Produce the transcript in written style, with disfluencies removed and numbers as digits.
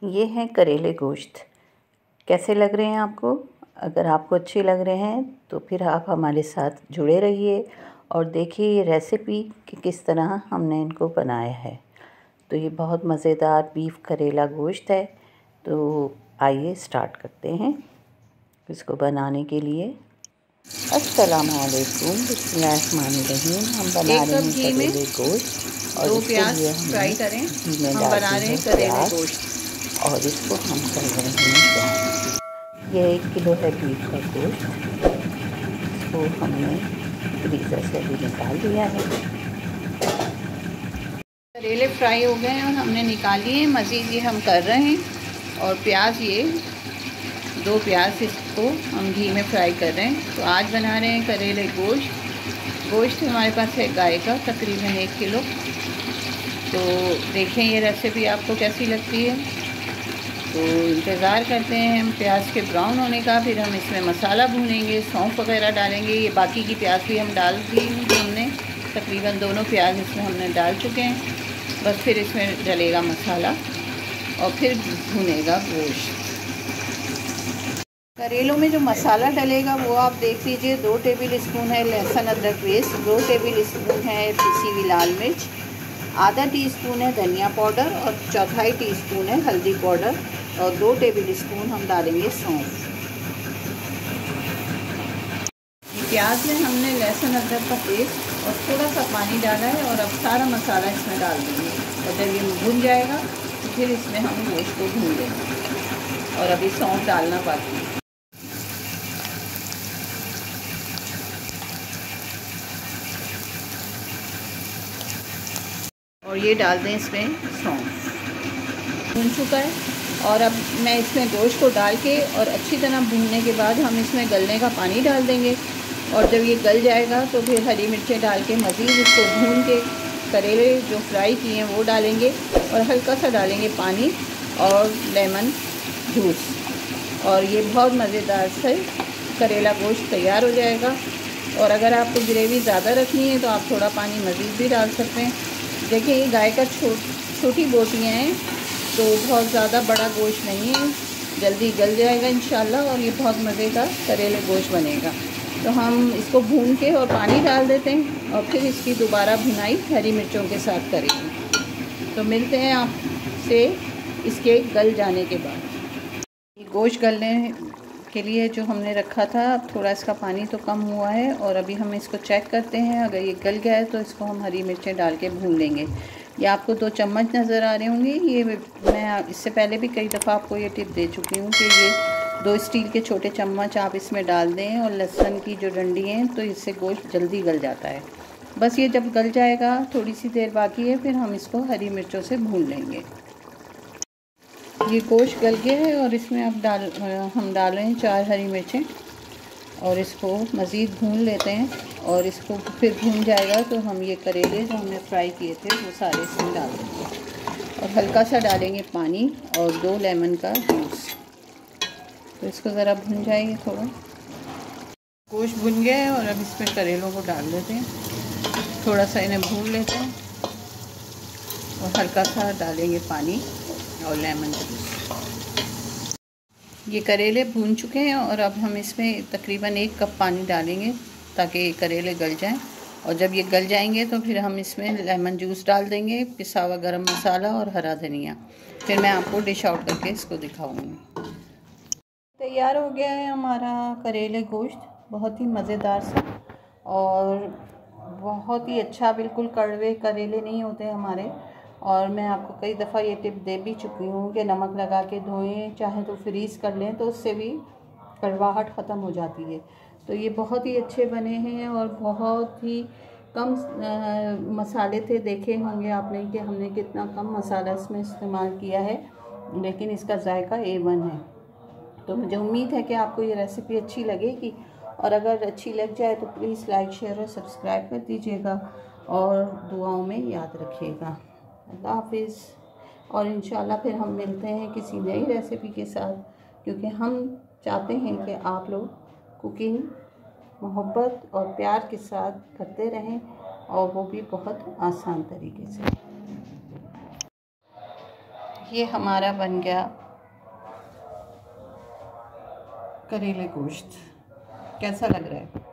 ये हैं करेले गोश्त। कैसे लग रहे हैं आपको? अगर आपको अच्छे लग रहे हैं तो फिर आप हमारे साथ जुड़े रहिए और देखिए ये रेसिपी कि किस तरह हमने इनको बनाया है। तो ये बहुत मज़ेदार बीफ करेला गोश्त है। तो आइए स्टार्ट करते हैं इसको बनाने के लिए। अस्सलामुअलैकुम, बिस्मिल्लाहिर्रहमानिर्रहीम। हम बना रहे हैं करेले गोश्त और इसके लिए फ्राई करें। घी में हम डाल बना दी रहे है हैं करेले प्याज गोश्त। और इसको हम कर रहे हैं ब्राउन। ये 1 किलो है बीफ का गोश्त। इसको हमने फ्रीज़र से अभी निकाल लिया है। करेले फ्राई हो गए हैं और हमने निकाल लिए। मज़ीद ये हम कर रहे हैं और प्याज, ये 2 प्याज इसको हम घी में फ्राई कर रहे हैं। तो आज बना रहे हैं करेले गोश्त। गोश्त हमारे पास है गाय का तकरीबन 1 किलो। तो देखें ये रेसिपी आपको कैसी लगती है। तो इंतज़ार करते हैं हम प्याज के ब्राउन होने का। फिर हम इसमें मसाला भूनेंगे, सौंफ वगैरह डालेंगे। ये बाकी की प्याज भी हम डाल दी हमने, तकरीबन दोनों प्याज इसमें हमने डाल चुके हैं। बस फिर इसमें डलेगा मसाला और फिर भुनेगा गोश्त। करेलों में जो मसाला डलेगा वो आप देख लीजिए। 2 टेबल स्पून है लहसुन अदरक पेस्ट, 2 टेबल स्पून है पिसी हुई लाल मिर्च, आधा टीस्पून है धनिया पाउडर और 1/4 टीस्पून है हल्दी पाउडर और 2 टेबल स्पून हम डालेंगे सौंफ। प्याज में हमने लहसुन अदरक का पेस्ट और थोड़ा सा पानी डाला है और अब सारा मसाला इसमें डाल देंगे। और जब ये भुन जाएगा तो फिर इसमें हम गोश्त को भून लेंगे और अभी सौंफ डालना बाकी है। और ये डाल दें इसमें सौंफ। भून चुका है और अब मैं इसमें गोश्त को डाल के और अच्छी तरह भूनने के बाद हम इसमें गलने का पानी डाल देंगे। और जब ये गल जाएगा तो फिर हरी मिर्चें डाल के मज़ीद इसको भून के करेले जो फ्राई किए हैं वो डालेंगे और हल्का सा डालेंगे पानी और लेमन जूस। और ये बहुत मज़ेदार से करेला गोश्त तैयार हो जाएगा। और अगर आपको ग्रेवी ज़्यादा रखनी है तो आप थोड़ा पानी मज़ीद भी डाल सकते हैं। देखिए ये गाय का छोटी बोटियाँ हैं तो बहुत ज़्यादा बड़ा गोश्त नहीं है, जल्दी गल जाएगा इंशाल्लाह और ये बहुत मज़े का करेले गोश्त बनेगा। तो हम इसको भून के और पानी डाल देते हैं और फिर इसकी दोबारा भुनाई हरी मिर्चों के साथ करेंगे। तो मिलते हैं आपसे इसके गल जाने के बाद। ये गोश्त गलने के लिए जो हमने रखा था, थोड़ा इसका पानी तो कम हुआ है और अभी हम इसको चेक करते हैं। अगर ये गल गया है तो इसको हम हरी मिर्चें डाल के भून लेंगे। ये आपको 2 चम्मच नज़र आ रहे होंगे। ये मैं इससे पहले भी कई दफ़ा आपको ये टिप दे चुकी हूँ कि ये 2 स्टील के छोटे चम्मच आप इसमें डाल दें और लहसुन की जो डंडी हैं तो इससे गोश्त जल्दी गल जाता है। बस ये जब गल जाएगा, थोड़ी सी देर बाकी है, फिर हम इसको हरी मिर्चों से भून लेंगे। ये गोश्त गल गया है और इसमें अब हम डाल रहे हैं 4 हरी मिर्चें और इसको मज़ीद भून लेते हैं। और इसको फिर भून जाएगा तो हम ये करेले जो हमने फ्राई किए थे वो सारे इसमें डाल देंगे और हल्का सा डालेंगे पानी और 2 लेमन का जूस। तो इसको ज़रा भून जाएंगे थोड़ा। गोश्त भुन गया है और अब इसमें करेलों को डाल देते हैं। थोड़ा सा इन्हें भून लेते हैं और हल्का सा डालेंगे पानी और लेमन जूस। ये करेले भून चुके हैं और अब हम इसमें तकरीबन 1 कप पानी डालेंगे ताकि ये करेले गल जाएं। और जब ये गल जाएंगे तो फिर हम इसमें लेमन जूस डाल देंगे, पिसा हुआ गरम मसाला और हरा धनिया। फिर मैं आपको डिश आउट करके इसको दिखाऊंगी। तैयार हो गया है हमारा करेले गोश्त, बहुत ही मज़ेदार सा और बहुत ही अच्छा। बिल्कुल कड़वे करेले नहीं होते हमारे। और मैं आपको कई दफ़ा ये टिप दे भी चुकी हूँ कि नमक लगा के धोएं, चाहे तो फ्रीज़ कर लें तो उससे भी कड़वाहट ख़त्म हो जाती है। तो ये बहुत ही अच्छे बने हैं और बहुत ही कम मसाले थे। देखे होंगे आपने कि हमने कितना कम मसाला इसमें इस्तेमाल किया है, लेकिन इसका जायका A1 है। तो मुझे उम्मीद है कि आपको ये रेसिपी अच्छी लगेगी और अगर अच्छी लग जाए तो प्लीज़ लाइक, शेयर और सब्सक्राइब कर दीजिएगा और दुआओं में याद रखिएगा। अल्लाह हाफिज़। और इंशाल्लाह फिर हम मिलते हैं किसी नई रेसिपी के साथ, क्योंकि हम चाहते हैं कि आप लोग कुकिंग मोहब्बत और प्यार के साथ करते रहें और वो भी बहुत आसान तरीके से। ये हमारा बन गया करेले गोश्त। कैसा लग रहा है?